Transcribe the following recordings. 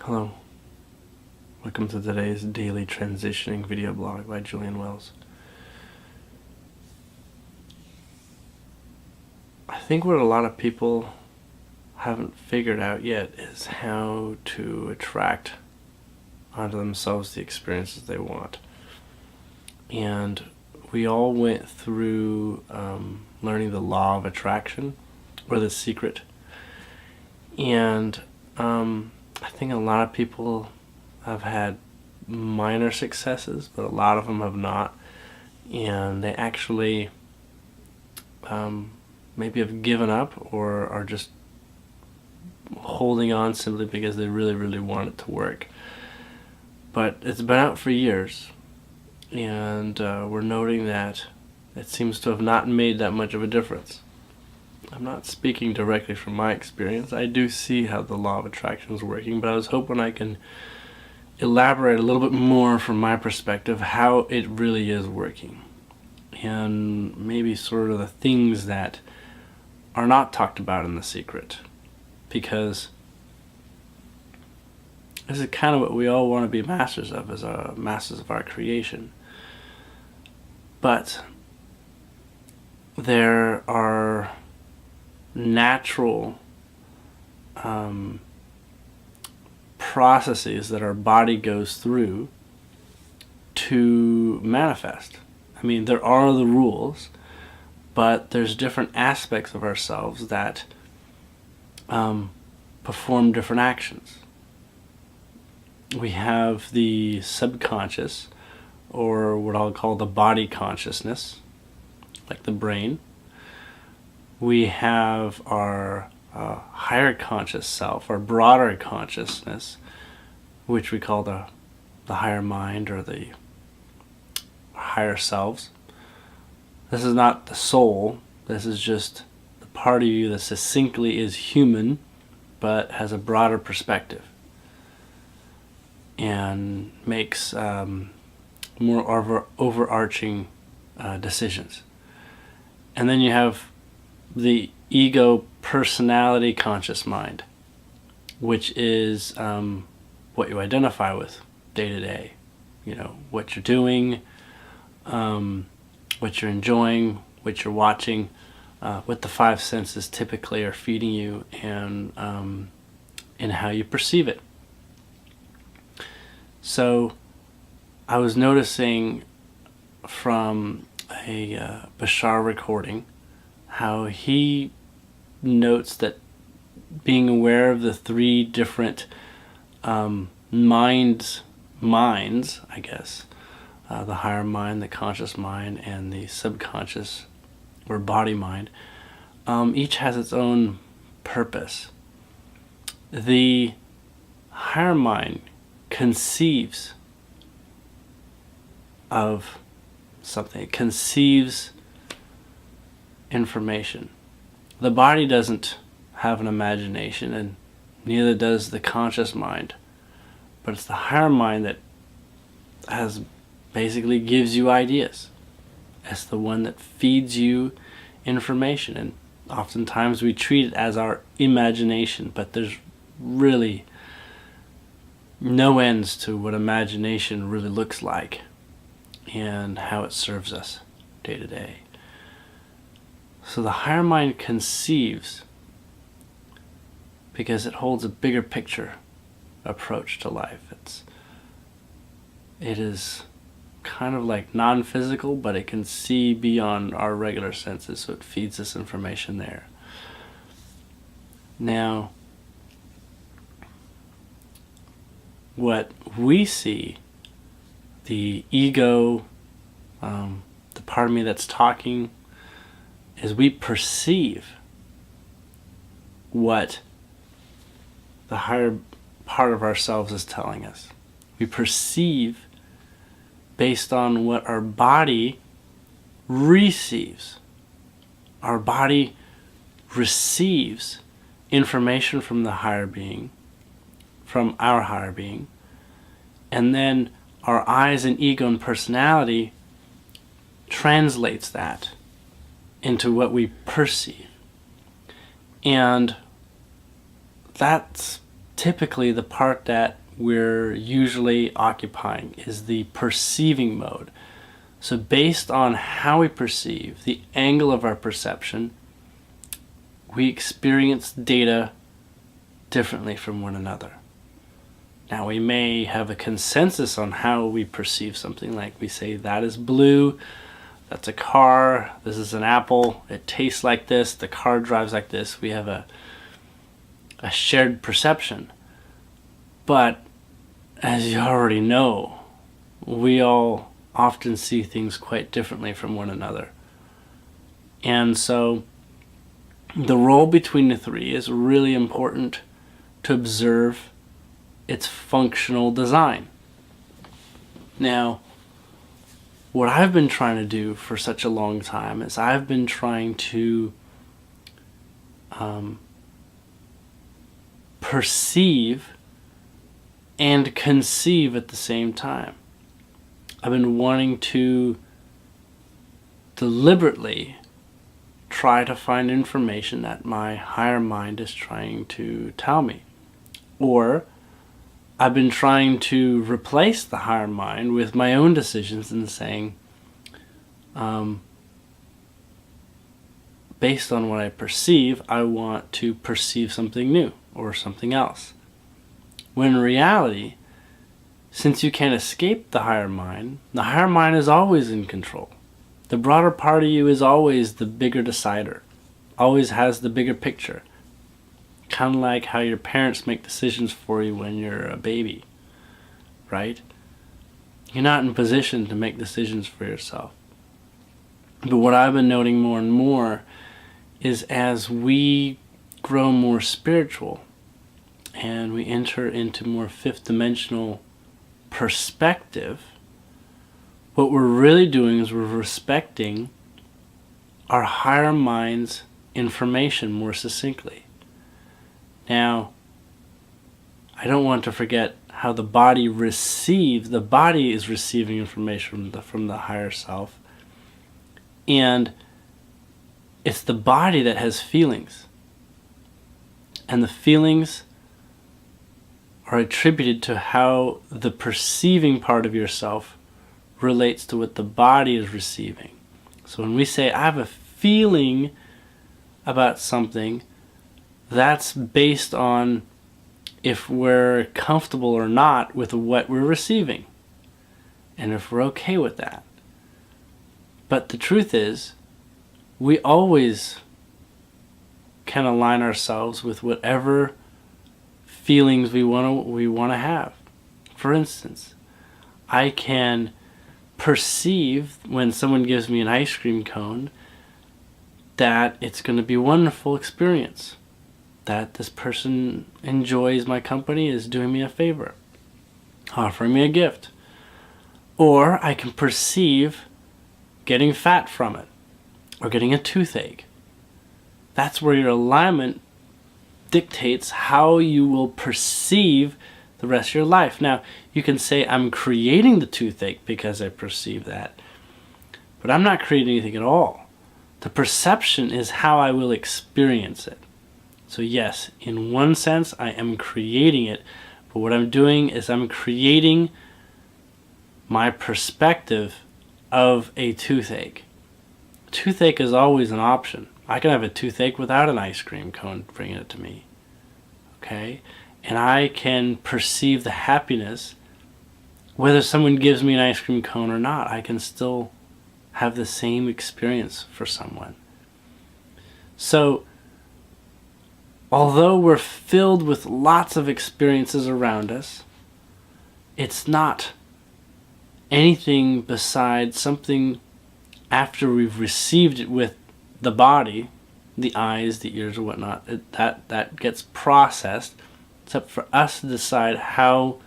Hello, welcome to today's daily transitioning video blog by Julien. I think what a lot of people haven't figured out yet is how to attract onto themselves the experiences they want. And we all went through learning the law of attraction, or the secret. And I think a lot of people have had minor successes, but a lot of them have not. And they actually maybe have given up or are just holding on simply because they really, really want it to work. But it's been out for years, and we're noting that it seems to have not made that much of a difference. I'm not speaking directly from my experience. I do see how the law of attraction is working, but I was hoping I can elaborate a little bit more from my perspective how it really is working, and maybe sort of the things that are not talked about in The Secret, because this is kind of what we all want to be masters of, as masters of our creation. But there are natural processes that our body goes through to manifest. I mean, there are the rules, but there's different aspects of ourselves that perform different actions. We have the subconscious, or what I'll call the body consciousness, like the brain. We have our higher conscious self, our broader consciousness, which we call the higher mind, or the higher selves. This is not the soul. This is just the part of you that succinctly is human, but has a broader perspective and makes more overarching decisions. And then you have the ego personality conscious mind, which is what you identify with day to day. You know, what you're doing, what you're enjoying, what you're watching, what the five senses typically are feeding you, and how you perceive it. So I was noticing from a Bashar recording how he notes that being aware of the three different minds, I guess, the higher mind, the conscious mind, and the subconscious or body mind, each has its own purpose. The higher mind conceives of something. It conceives information. The body doesn't have an imagination, and neither does the conscious mind. But it's the higher mind that basically gives you ideas. It's the one that feeds you information, and oftentimes we treat it as our imagination, but there's really no ends to what imagination really looks like and how it serves us day to day. So the higher mind conceives because it holds a bigger picture approach to life. It is kind of like non-physical, but it can see beyond our regular senses, so it feeds us information there. Now, what we see, the ego, the part of me that's talking, is we perceive what the higher part of ourselves is telling us. We perceive based on what our body receives. Our body receives information from the higher being, from our higher being, and then our eyes and ego and personality translates that into what we perceive. And that's typically the part that we're usually occupying is the perceiving mode. So based on how we perceive, the angle of our perception, we experience data differently from one another. Now we may have a consensus on how we perceive something, like we say that is blue, that's a car, this is an apple, it tastes like this, the car drives like this. We have a shared perception. But as you already know, we all often see things quite differently from one another. And so the role between the three is really important to observe its functional design. Now, what I've been trying to do for such a long time is I've been trying to perceive and conceive at the same time. I've been wanting to deliberately try to find information that my higher mind is trying to tell me. Or I've been trying to replace the higher mind with my own decisions and saying, based on what I perceive, I want to perceive something new or something else. When in reality, since you can't escape the higher mind is always in control. The broader part of you is always the bigger decider, always has the bigger picture. Kind of like how your parents make decisions for you when you're a baby, right? You're not in position to make decisions for yourself. But what I've been noting more and more is as we grow more spiritual and we enter into more fifth dimensional perspective, what we're really doing is we're respecting our higher mind's information more succinctly. Now, I don't want to forget how the body is receiving information from the higher self, and it's the body that has feelings, and the feelings are attributed to how the perceiving part of yourself relates to what the body is receiving. So when we say, I have a feeling about something, that's based on if we're comfortable or not with what we're receiving, and if we're okay with that. But the truth is, we always can align ourselves with whatever feelings we want to have. For instance, I can perceive when someone gives me an ice cream cone that it's going to be a wonderful experience, that this person enjoys my company, is doing me a favor, offering me a gift. Or I can perceive getting fat from it, or getting a toothache. That's where your alignment dictates how you will perceive the rest of your life. Now, you can say, I'm creating the toothache because I perceive that. But I'm not creating anything at all. The perception is how I will experience it. So yes, in one sense, I am creating it. But what I'm doing is I'm creating my perspective of a toothache. Toothache is always an option. I can have a toothache without an ice cream cone bringing it to me. Okay? And I can perceive the happiness whether someone gives me an ice cream cone or not. I can still have the same experience for someone. So, although we're filled with lots of experiences around us, it's not anything besides something after we've received it with the body, the eyes, the ears, or whatnot. That gets processed. It's up for us to decide how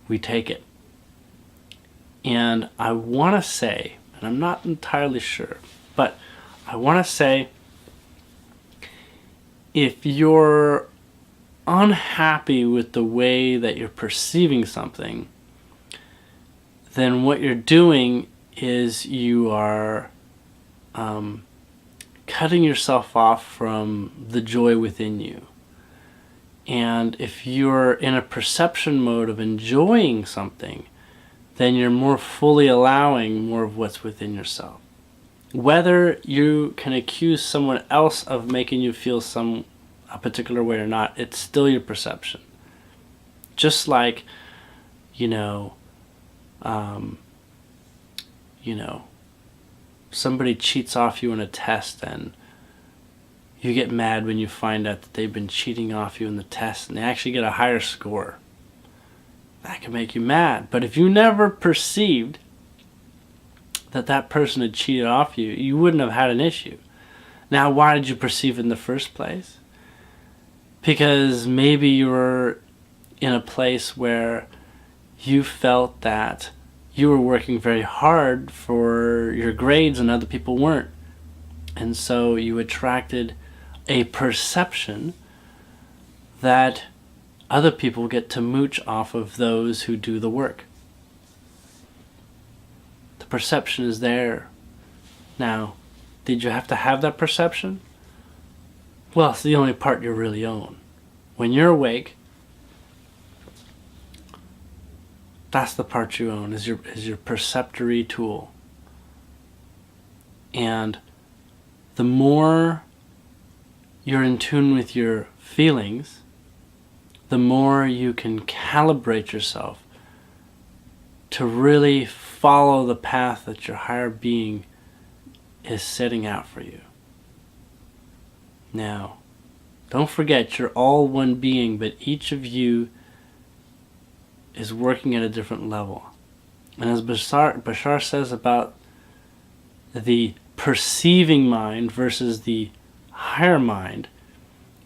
we take it. And I want to say, and I'm not entirely sure, but I want to say, if you're unhappy with the way that you're perceiving something, then what you're doing is you are cutting yourself off from the joy within you. And if you're in a perception mode of enjoying something, then you're more fully allowing more of what's within yourself. Whether you can accuse someone else of making you feel a particular way or not, it's still your perception. Just like, somebody cheats off you in a test, and you get mad when you find out that they've been cheating off you in the test and they actually get a higher score. That can make you mad. But if you never perceived that person had cheated off you, you wouldn't have had an issue. Now, why did you perceive it in the first place? Because maybe you were in a place where you felt that you were working very hard for your grades and other people weren't. And so you attracted a perception that other people get to mooch off of those who do the work. The perception is there. Now, did you have to have that perception? Well, it's the only part you really own. When you're awake, that's the part you own, is your perceptory tool. And the more you're in tune with your feelings, the more you can calibrate yourself to really follow the path that your higher being is setting out for you. Now, don't forget, you're all one being, but each of you is working at a different level. And as Bashar says about the perceiving mind versus the higher mind,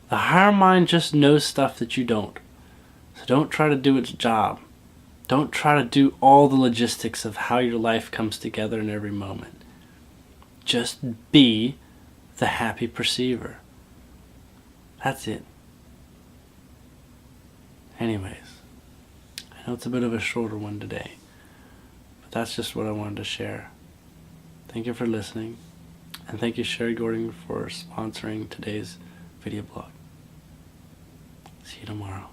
the higher mind just knows stuff that you don't. So don't try to do its job. Don't try to do all the logistics of how your life comes together in every moment. Just be the happy perceiver. That's it. Anyways, I know it's a bit of a shorter one today, but that's just what I wanted to share. Thank you for listening, and thank you, Sheri Gordon, for sponsoring today's video blog. See you tomorrow.